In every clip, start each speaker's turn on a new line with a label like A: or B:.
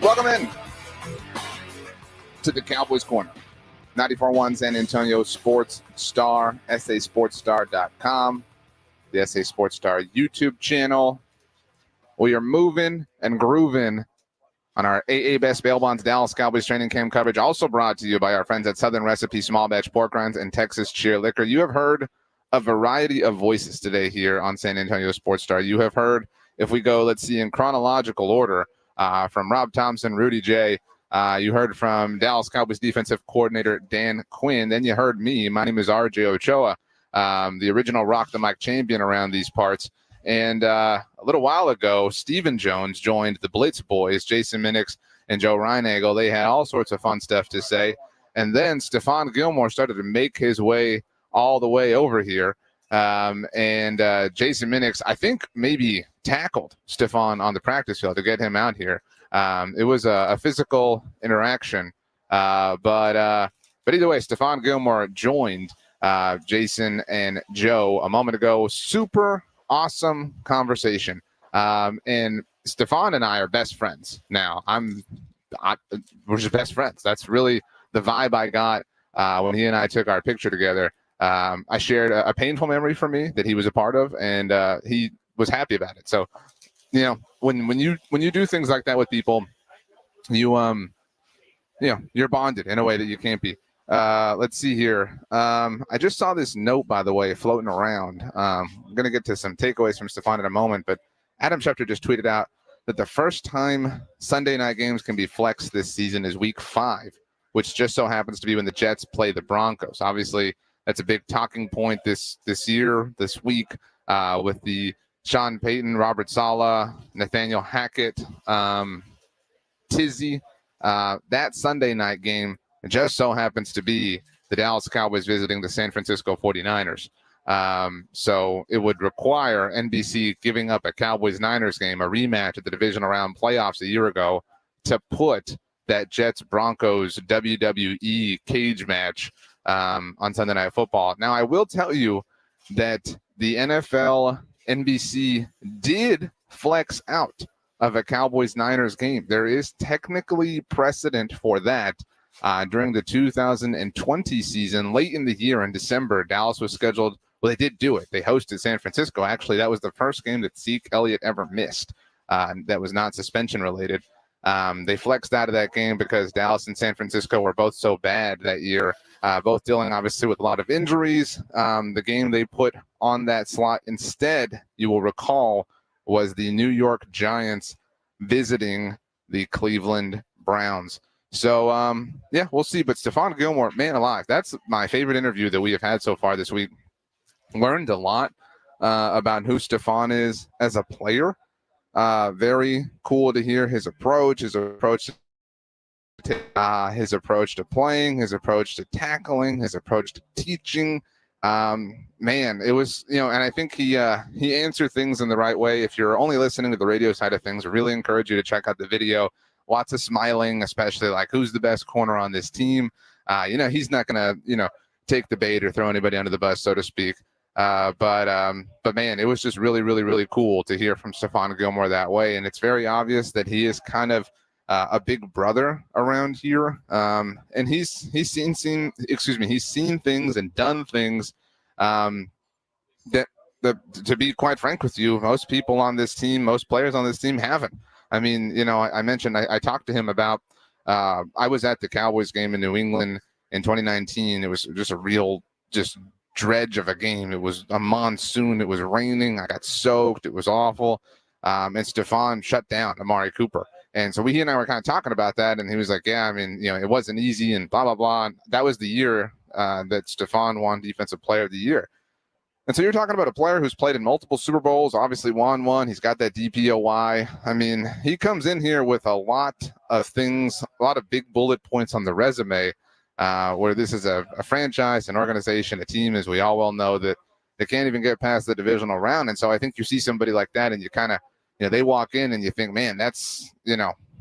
A: Welcome in to the Cowboys Corner. 94.1 San Antonio Sports Star, sasportstar.com, the SA Sports Star YouTube channel. We are moving and grooving on our AA Best Bail Bonds Dallas Cowboys training camp coverage, also brought to you by our friends at Southern Recipe Small Batch Pork Rinds and Texas Cheer Liquor. You have heard a variety of voices today here on San Antonio Sports Star. You have heard, if we go, let's see, in chronological order, from Rob Thompson, Rudy J. You heard from Dallas Cowboys defensive coordinator Dan Quinn. Then you heard me. My name is RJ Ochoa, the original Rock the Mic champion around these parts. And a little while ago, Stephen Jones joined the Blitz Boys, Jason Minix and Joe Reinagel. They had all sorts of fun stuff to say. And then Stephon Gilmore started to make his way all the way over here. Jason Minix, I think, maybe tackled Stephon on the practice field to get him out here. It was a physical interaction. But either way, Stephon Gilmore joined Jason and Joe a moment ago. Super awesome conversation. And Stephon and I are best friends now. We're just best friends. That's really the vibe I got when he and I took our picture together. I shared a painful memory for me that he was a part of, and he was happy about it. So, you know, when you do things like that with people, you're bonded in a way that you can't be. Let's see here. I just saw this note, by the way, floating around. I'm going to get to some takeaways from Stephon in a moment, but Adam Schefter just tweeted out that the first time Sunday night games can be flexed this season is week 5, which just so happens to be when the Jets play the Broncos. Obviously, that's a big talking point this week, with the Sean Payton, Robert Saleh, Nathaniel Hackett, Tizzy. That Sunday night game just so happens to be the Dallas Cowboys visiting the San Francisco 49ers. So it would require NBC giving up a Cowboys-Niners game, a rematch at the divisional round playoffs a year ago, to put that Jets-Broncos WWE cage match on Sunday Night Football. Now, I will tell you that the NFL NBC did flex out of a Cowboys-Niners game. There is technically precedent for that. During the 2020 season, late in the year in December, Dallas was scheduled. Well, they did do it. They hosted San Francisco. Actually, that was the first game that Zeke Elliott ever missed. That was not suspension related. They flexed out of that game because Dallas and San Francisco were both so bad that year, both dealing obviously with a lot of injuries. The game they put on that slot instead, you will recall, was the New York Giants visiting the Cleveland Browns. So, we'll see. But Stephon Gilmore, man alive, that's my favorite interview that we have had so far this week. Learned a lot about who Stephon is as a player. Very cool to hear his approach to playing, his approach to tackling, his approach to teaching. Man, it was, and I think he answered things in the right way. If you're only listening to the radio side of things, I really encourage you to check out the video. Lots of smiling, especially like who's the best corner on this team. He's not going to, take the bait or throw anybody under the bus, so to speak. But man, it was just really, really, really cool to hear from Stephon Gilmore that way. And it's very obvious that he is kind of a big brother around here. And he's seen things and done things that to be quite frank with you, most people on this team, most players on this team haven't. I mean, I mentioned I talked to him about I was at the Cowboys game in New England in 2019. It was just a real dredge of a game. It was a monsoon. It was raining. I got soaked. It was awful. And Stephon shut down Amari Cooper. And so he and I were kind of talking about that. And he was like, yeah, I mean, it wasn't easy and blah, blah, blah. And that was the year that Stephon won Defensive Player of the Year. And so you're talking about a player who's played in multiple Super Bowls, obviously won one. He's got that DPOY. I mean, he comes in here with a lot of things, a lot of big bullet points on the resume, where this is a franchise, an organization, a team, as we all well know, that they can't even get past the divisional round. And so I think you see somebody like that and you kind of, they walk in and you think, man, that's,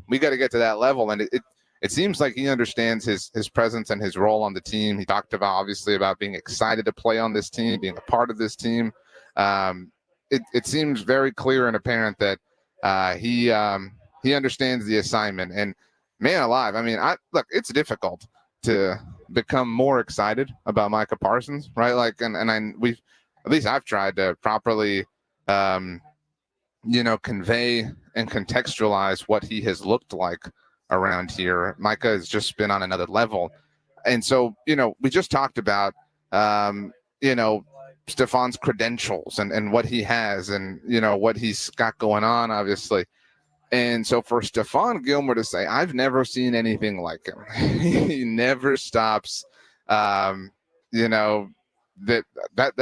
A: we got to get to that level. And it seems like he understands his presence and his role on the team. He talked obviously about being excited to play on this team, being a part of this team. It seems very clear and apparent that he He understands the assignment. And man alive, I mean, look, it's difficult to become more excited about Micah Parsons, right? Like, at least I've tried to properly, convey and contextualize what he has looked like around here. Micah has just been on another level. And so, we just talked about, Stefan's credentials and what he has and, what he's got going on, obviously. And so for Stephon Gilmore to say, I've never seen anything like him. He never stops. That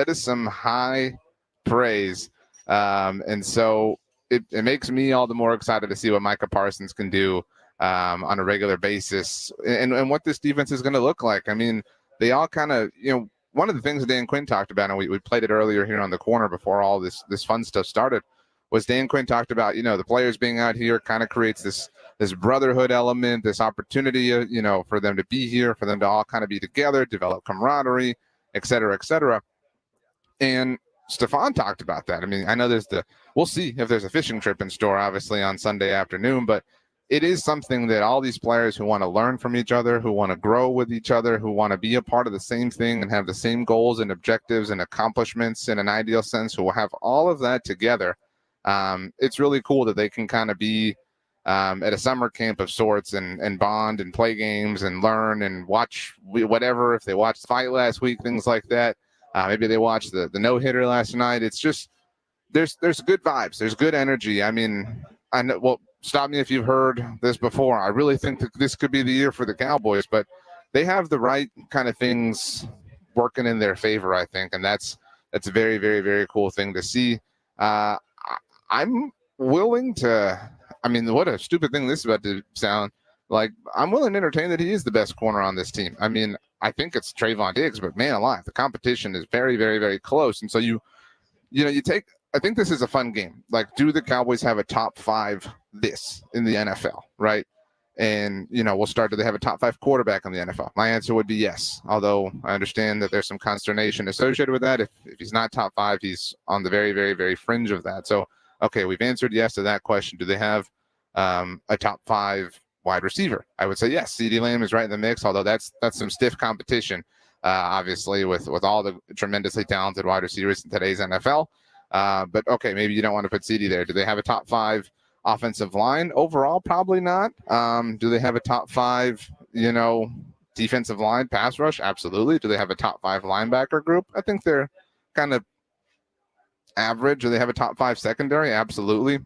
A: is some high praise. And so it makes me all the more excited to see what Micah Parsons can do on a regular basis and what this defense is going to look like. I mean, they all kind of, one of the things that Dan Quinn talked about, and we played it earlier here on the corner before all this fun stuff started, was Dan Quinn talked about, the players being out here kind of creates this brotherhood element, this opportunity, for them to be here, for them to all kind of be together, develop camaraderie, et cetera, et cetera. And Stephon talked about that. I mean, I know we'll see if there's a fishing trip in store, obviously, on Sunday afternoon, but it is something that all these players who want to learn from each other, who want to grow with each other, who want to be a part of the same thing and have the same goals and objectives and accomplishments in an ideal sense, who will have all of that together. It's really cool that they can kind of be at a summer camp of sorts and bond and play games and learn and watch whatever. If they watched the fight last week, things like that. Maybe they watched the no-hitter last night. It's just there's good vibes. There's good energy. I mean, I know. Well, stop me if you've heard this before. I really think that this could be the year for the Cowboys, but they have the right kind of things working in their favor, I think, and that's a very, very, very cool thing to see. I'm willing to. I mean, what a stupid thing this is about to sound like. I'm willing to entertain that he is the best corner on this team. I mean, I think it's Trayvon Diggs, but man alive, the competition is very, very, very close. And so you take. I think this is a fun game. Like, do the Cowboys have a top 5 in the NFL, right? And, we'll start. Do they have a top 5 quarterback in the NFL? My answer would be yes. Although I understand that there's some consternation associated with that. If he's not top 5, he's on the very, very, very fringe of that. So, okay, we've answered yes to that question. Do they have a top 5 wide receiver? I would say yes. CeeDee Lamb is right in the mix, although that's some stiff competition, obviously, with all the tremendously talented wide receivers in today's NFL. But okay, maybe you don't want to put CeeDee there. Do they have a top 5 offensive line overall? Probably not. Do they have a top 5, defensive line pass rush? Absolutely. Do they have a top 5 linebacker group? I think they're kind of average. Do they have a top 5 secondary? Absolutely.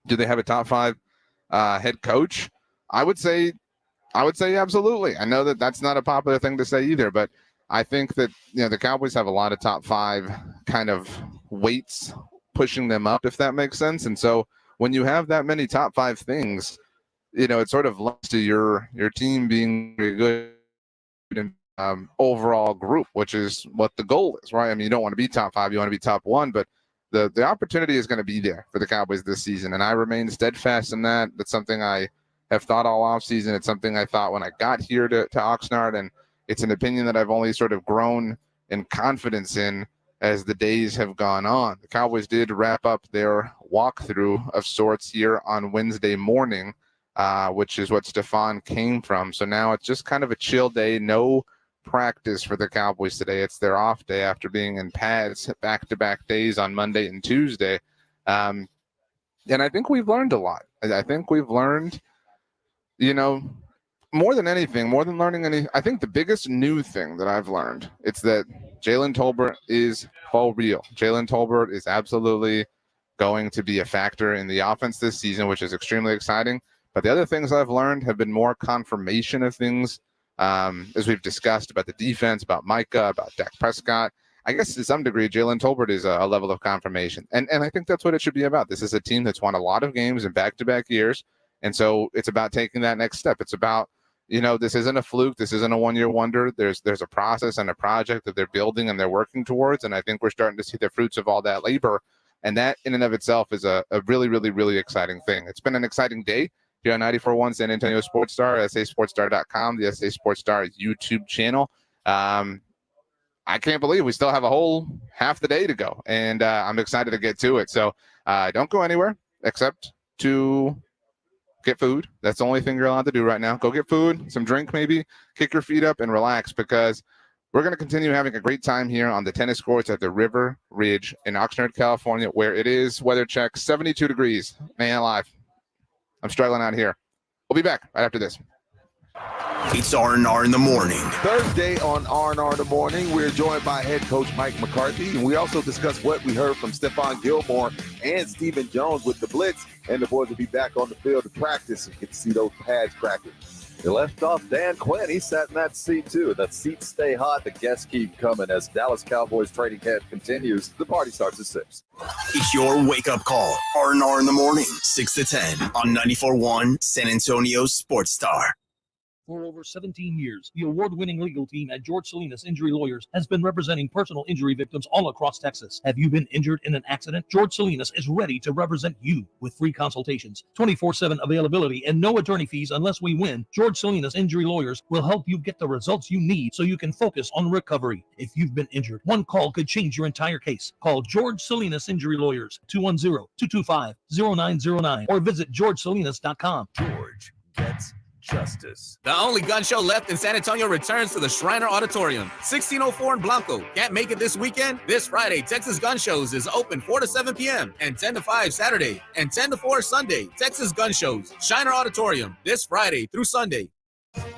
A: Do they have a top 5 head coach? I would say absolutely. I know that that's not a popular thing to say either, but I think that the Cowboys have a lot of top 5 kind of weights pushing them up, if that makes sense. And so when you have that many top 5 things, it sort of looks to your team being very good in overall group, which is what the goal is, right? I mean, you don't want to be top 5, you want to be top 1, but the opportunity is going to be there for the Cowboys this season, and I remain steadfast in that. That's something I have thought all offseason. It's something I thought when I got here to Oxnard, and it's an opinion that I've only sort of grown in confidence in as the days have gone on. The Cowboys did wrap up their walkthrough of sorts here on Wednesday morning, which is what Stephon came from. So now it's just kind of a chill day, no practice for the Cowboys today. It's their off day after being in pads back-to-back days on Monday and Tuesday. And I think we've learned a lot. I think we've learned, more than anything, more than learning I think the biggest new thing that I've learned, it's that Jalen Tolbert is for real. Jalen Tolbert is absolutely going to be a factor in the offense this season, which is extremely exciting. But the other things I've learned have been more confirmation of things, as we've discussed about the defense, about Micah, about Dak Prescott. I guess to some degree, Jalen Tolbert is a level of confirmation. And I think that's what it should be about. This is a team that's won a lot of games in back-to-back years. And so it's about taking that next step. It's about, this isn't a fluke. This isn't a one-year wonder. There's a process and a project that they're building and they're working towards. And I think we're starting to see the fruits of all that labor. And that in and of itself is a really, really, really exciting thing. It's been an exciting day here on 94.1 San Antonio Sports Star, sasportstar.com, the SA Sports Star YouTube channel. I can't believe we still have a whole half the day to go. And I'm excited to get to it. So don't go anywhere except to get food. That's the only thing you're allowed to do right now. Go get food, some drink maybe, kick your feet up and relax, because we're going to continue having a great time here on the tennis courts at the River Ridge in Oxnard, California, where it is weather check 72 degrees. Man alive. I'm struggling out here. We'll be back right after this.
B: It's R&R in the morning.
C: Thursday on R&R in the morning, we're joined by head coach Mike McCarthy, and we also discuss what we heard from Stephon Gilmore and Stephen Jones with the blitz, and the boys will be back on the field to practice and get to see those pads cracking.
D: You left off Dan Quinn. He sat in that seat, too. The seats stay hot. The guests keep coming as Dallas Cowboys training camp continues. The party starts at 6.
B: It's your wake-up call. R&R in the morning, 6 to 10 on 94.1 San Antonio Sports Star.
E: For over 17 years, the award-winning legal team at George Salinas Injury Lawyers has been representing personal injury victims all across Texas. Have you been injured in an accident? George Salinas is ready to represent you with free consultations, 24/7 availability, and no attorney fees unless we win. George Salinas Injury Lawyers will help you get the results you need so you can focus on recovery. If you've been injured, one call could change your entire case. Call George Salinas Injury Lawyers, 210-225-0909, or visit georgesalinas.com.
D: George gets justice.
F: The only gun show left in San Antonio returns to the Shriner Auditorium, 1604 in Blanco. Can't make it this weekend? This Friday, Texas Gun Shows is open 4 to 7 p.m. and 10 to 5 Saturday and 10 to 4 Sunday. Texas Gun Shows, Shriner Auditorium, this Friday through Sunday.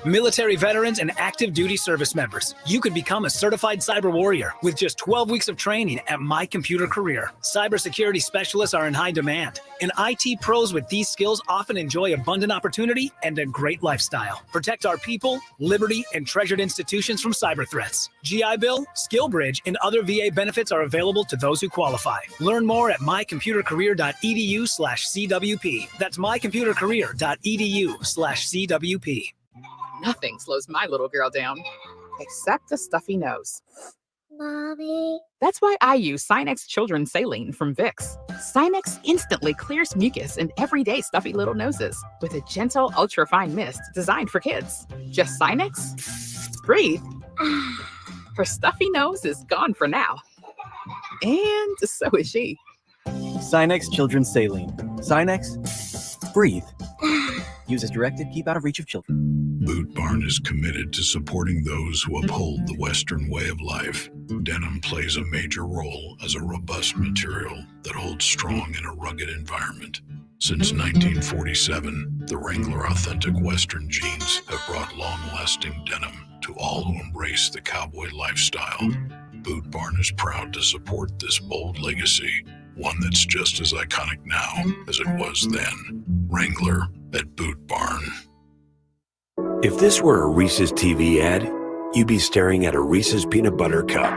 G: Military veterans and active duty service members, you could become a certified cyber warrior with just 12 weeks of training at My Computer Career. Cybersecurity specialists are in high demand, and IT pros with these skills often enjoy abundant opportunity and a great lifestyle. Protect our people, liberty, and treasured institutions from cyber threats. GI Bill, SkillBridge, and other VA benefits are available to those who qualify. Learn more at mycomputercareer.edu/CWP. That's mycomputercareer.edu/CWP.
H: Nothing slows my little girl down, except a stuffy nose.
I: Mommy.
H: That's why I use Sinex Children's Saline from Vicks. Sinex instantly clears mucus in everyday stuffy little noses with a gentle, ultra-fine mist designed for kids. Just Sinex? Breathe. Her stuffy nose is gone for now. And so is she.
J: Sinex Children's Saline. Sinex, breathe. Use as directed, keep out of reach of children.
K: Boot Barn is committed to supporting those who uphold the Western way of life. Denim plays a major role as a robust material that holds strong in a rugged environment. Since 1947, the Wrangler Authentic Western jeans have brought long-lasting denim to all who embrace the cowboy lifestyle. Boot Barn is proud to support this bold legacy, one that's just as iconic now as it was then. Wrangler at Boot Barn.
L: If this were a Reese's TV ad, you'd be staring at a Reese's peanut butter cup.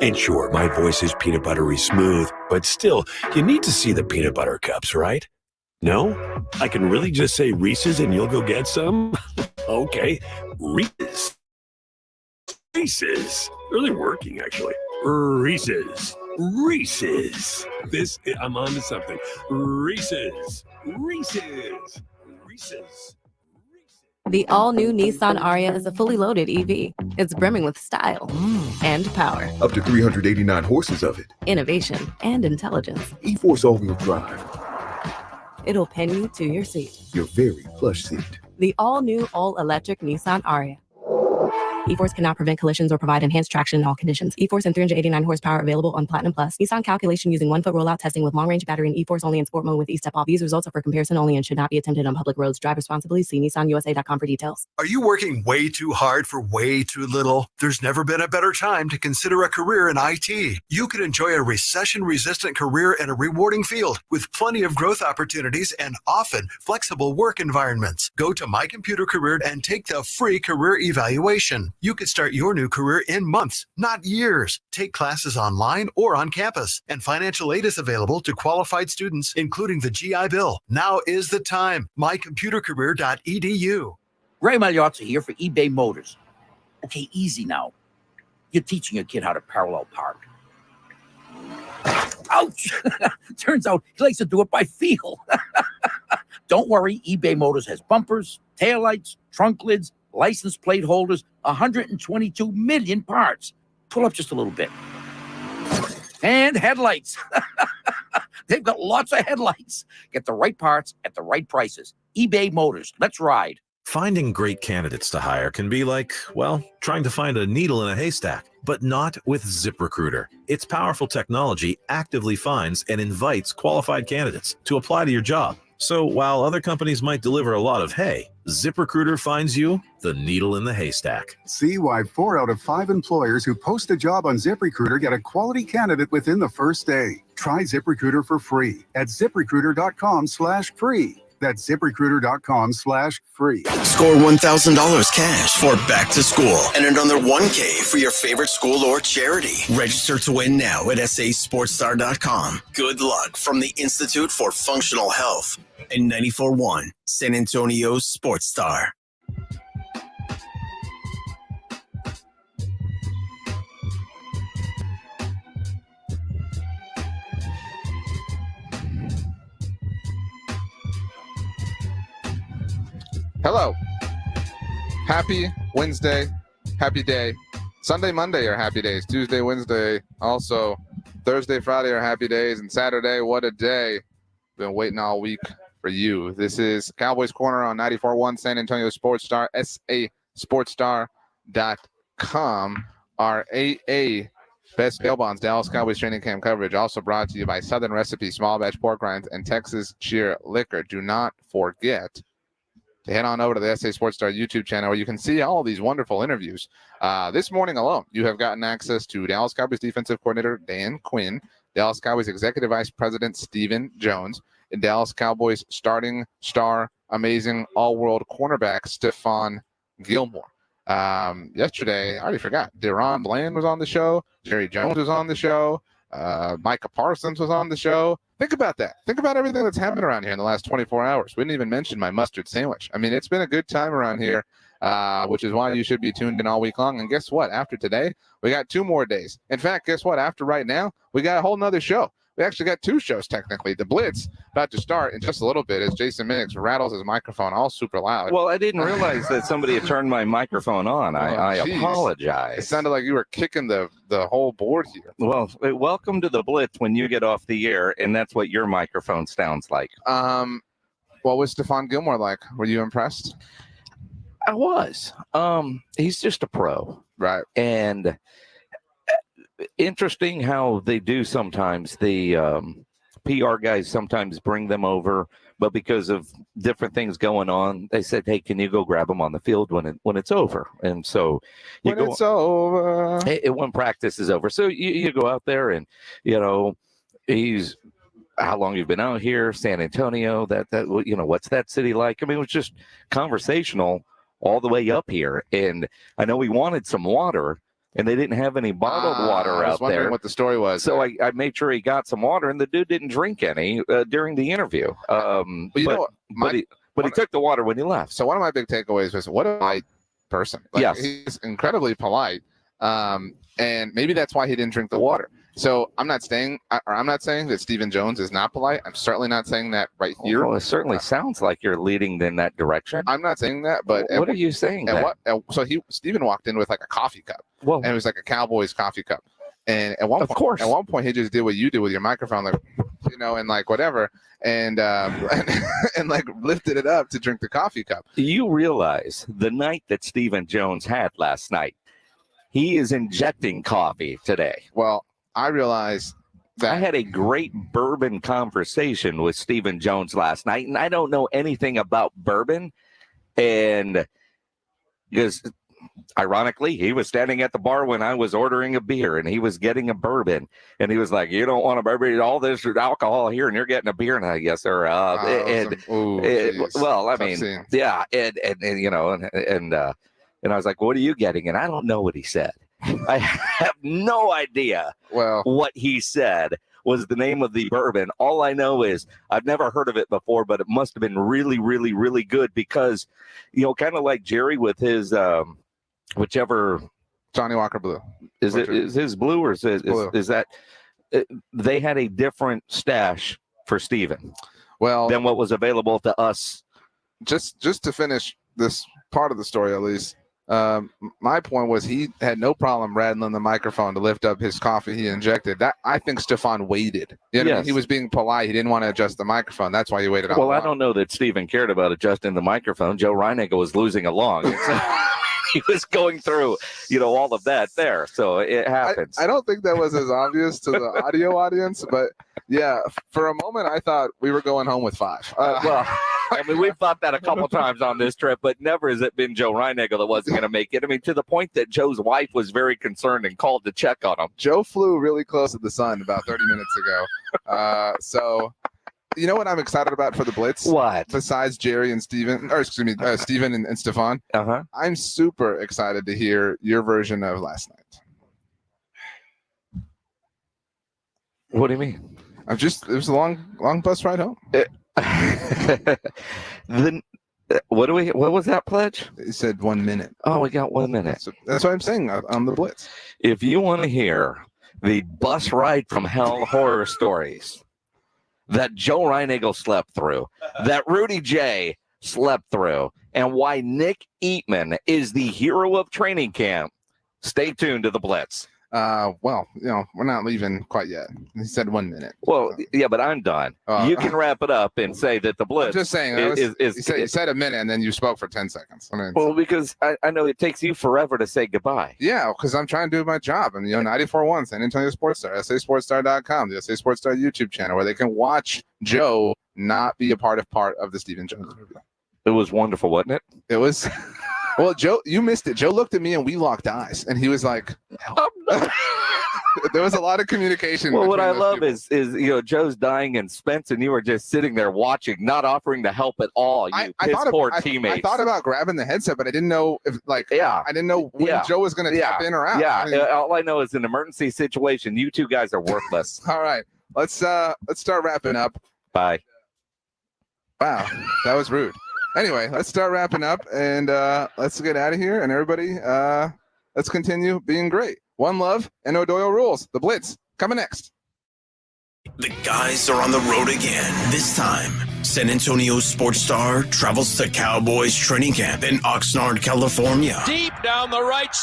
L: And sure, my voice is peanut buttery smooth, but still, you need to see the peanut butter cups, right? No? I can really just say Reese's and you'll go get some? Okay, Reese's. Reese's. Really working, actually. Reese's. Reese's. I'm on to something. Reese's. Reese's. Reese's.
M: The all-new Nissan Ariya is a fully loaded EV. It's brimming with style and power.
N: Up to 389 horses of it.
M: Innovation and intelligence.
N: E-Force all-wheel drive.
M: It'll pin you to your seat.
N: Your very plush seat.
M: The all-new, all-electric Nissan Ariya. E-Force cannot prevent collisions or provide enhanced traction in all conditions. E-Force and 389 horsepower available on Platinum Plus. Nissan calculation using 1-foot rollout testing with long-range battery and E-Force only in sport mode with E-Step off. These results are for comparison only and should not be attempted on public roads. Drive responsibly. See nissanusa.com for details.
O: Are you working way too hard for way too little? There's never been a better time to consider a career in IT. You could enjoy a recession-resistant career in a rewarding field with plenty of growth opportunities and often flexible work environments. Go to My Computer Career and take the free career evaluation. You could start your new career in months, not years. Take classes online or on campus, and financial aid is available to qualified students, including the GI Bill. Now is the time. mycomputercareer.edu.
P: Ray Magliozzi here for eBay Motors. Okay, easy now. You're teaching your kid how to parallel park. Ouch! Turns out he likes to do it by feel. Don't worry, eBay Motors has bumpers, taillights, trunk lids, license plate holders, 122 million parts. Pull up just a little bit. And headlights. They've got lots of headlights. Get the right parts at the right prices. eBay Motors. Let's ride.
Q: Finding great candidates to hire can be like, well, trying to find a needle in a haystack, but not with ZipRecruiter. Its powerful technology actively finds and invites qualified candidates to apply to your job. So while other companies might deliver a lot of hay, ZipRecruiter finds you the needle in the haystack.
R: See why 4 out of 5 employers who post a job on ZipRecruiter get a quality candidate within the first day. Try ZipRecruiter for free at ZipRecruiter.com/free. That's ZipRecruiter.com/free.
B: Score $1,000 cash for back to school and another $1K for your favorite school or charity. Register to win now at sasportstar.com. Good luck from the Institute for Functional Health and 94.1 San Antonio Sports Star.
A: Hello. Happy Wednesday. Happy day. Sunday, Monday are happy days. Tuesday, Wednesday, also Thursday, Friday are happy days. And Saturday, what a day. Been waiting all week for you. This is Cowboys Corner on 94.1 San Antonio Sports Star, sasportstar.com. Our AA Best Bail Bonds Dallas Cowboys training camp coverage also brought to you by Southern Recipe Small Batch Pork Rinds and Texas Cheer Liquor. Do not forget to head on over to the SA Sports Star YouTube channel where you can see all these wonderful interviews. This morning alone, you have gotten access to Dallas Cowboys defensive coordinator Dan Quinn, Dallas Cowboys executive vice president Stephen Jones, and Dallas Cowboys starting star, amazing all-world cornerback Stephon Gilmore. Yesterday, I already forgot, Deron Bland was on the show, Jerry Jones was on the show, Micah Parsons was on the show. Think about that. Think about everything that's happened around here in the last 24 hours. We didn't even mention my mustard sandwich. I mean, it's been a good time around here, which is why you should be tuned in all week long. And guess what? After today, we got 2 more days. In fact, guess what? After right now, we got a whole nother show. We actually got 2 shows, technically. The Blitz about to start in just a little bit as Jason Minix rattles his microphone all super loud.
S: Well, I didn't realize that somebody had turned my microphone on. I apologize.
A: It sounded like you were kicking the whole board here.
S: Well, welcome to the Blitz when you get off the air, and that's what your microphone sounds like.
A: What was Stephon Gilmore like? Were you impressed?
S: I was. He's just a pro.
A: Right.
S: And interesting how they do sometimes. The PR guys sometimes bring them over, but because of different things going on, they said, "Hey, can you go grab them on the field when it's over?" And so
A: when
S: practice is over, so you go out there and he's how long you've been out here, San Antonio. That what's that city like? I mean, it was just conversational all the way up here, and I know we wanted some water. And they didn't have any bottled water out there. I was
A: wondering what the story was.
S: So I made sure he got some water, and the dude didn't drink any during the interview. But he took the water when he left.
A: So one of my big takeaways was what a polite person.
S: Yes.
A: He's incredibly polite. And maybe that's why he didn't drink the water. So I'm not saying that Stephen Jones is not polite. I'm certainly not saying that right here.
S: Well, it certainly sounds like you're leading in that direction.
A: I'm not saying that, but
S: what are you saying?
A: So Stephen walked in with like a coffee cup, and it was like a Cowboys coffee cup. And at one point, he just did what you did with your microphone, like and like whatever, and and like lifted it up to drink the coffee cup.
S: Do you realize the night that Stephen Jones had last night? He is injecting coffee today.
A: Well, I realized that
S: I had a great bourbon conversation with Stephen Jones last night, and I don't know anything about bourbon. And because, ironically, he was standing at the bar when I was ordering a beer, and he was getting a bourbon, and he was like, "You don't want a bourbon? All this alcohol here, and you're getting a beer." And I guess, sir. Well, I mean, yeah, and I was like, "What are you getting?" And I don't know what he said. I have no idea what he said was the name of the bourbon. All I know is I've never heard of it before, but it must have been really, really, really good because, kind of like Jerry with his whichever
A: Johnny Walker Blue.
S: Is his blue or is that they had a different stash for Steven than what was available to us.
A: Just to finish this part of the story, at least. my point was he had no problem rattling the microphone to lift up his coffee he injected. That I think Stephon waited. You know what I mean?
S: Yes.
A: He was being polite. He didn't want to adjust the microphone. That's why he waited.
S: Well, I don't know that Steven cared about adjusting the microphone. Joe Reiniger was losing along. He was going through, all of that there. So it happens.
A: I don't think that was as obvious to the audio audience, but yeah, for a moment I thought we were going home with 5.
S: Well, I mean, we've thought that a couple times on this trip, but never has it been Joe Reiniger that wasn't going to make it. I mean, to the point that Joe's wife was very concerned and called to check on him.
A: Joe flew really close to the sun about 30 minutes ago. So you know what I'm excited about for the Blitz?
S: What?
A: Besides Jerry and Steven, or excuse me, Steven and Stephon.
S: Uh-huh.
A: I'm super excited to hear your version of last night.
S: What do you mean?
A: It was a long bus ride home.
S: Then what was that pledge?
A: He said 1 minute.
S: Oh, we got 1 minute.
A: That's what I'm saying on the Blitz.
S: If you want to hear the bus ride from hell horror stories that Joe Reiniger slept through, that Rudy J slept through, and why Nick Eatman is the hero of training camp, stay tuned to the Blitz.
A: Well, we're not leaving quite yet. He said 1 minute.
S: Well, yeah, but I'm done. You can wrap it up and say that the Blitz.
A: I'm just saying. You said a minute and then you spoke for 10 seconds. I mean,
S: well, because I know it takes you forever to say goodbye.
A: Yeah, because I'm trying to do my job. And 94.1 San Antonio Sports Star, SASportsStar.com, the SA Sports Star YouTube channel, where they can watch Joe not be a part of the Stephen Jones interview.
S: It was wonderful, wasn't it?
A: It was. Well, Joe, you missed it. Joe looked at me and we locked eyes, and he was like, there was a lot of communication.
S: Well, what I love is Joe's dying and Spence, and you were just sitting there watching, not offering to help at all. Poor teammates.
A: I thought about grabbing the headset, but I didn't know I didn't know when Joe was going to tap in or out.
S: Yeah,
A: I mean,
S: all I know is an emergency situation. You two guys are worthless.
A: All right, let's start wrapping up.
S: Bye.
A: Wow, that was rude. Anyway, let's start wrapping up, and let's get out of here. And everybody, let's continue being great. One love and O'Doyle rules. The Blitz coming next.
B: The guys are on the road again. This time, San Antonio Sports Star travels to Cowboys training camp in Oxnard, California.
T: Deep down the right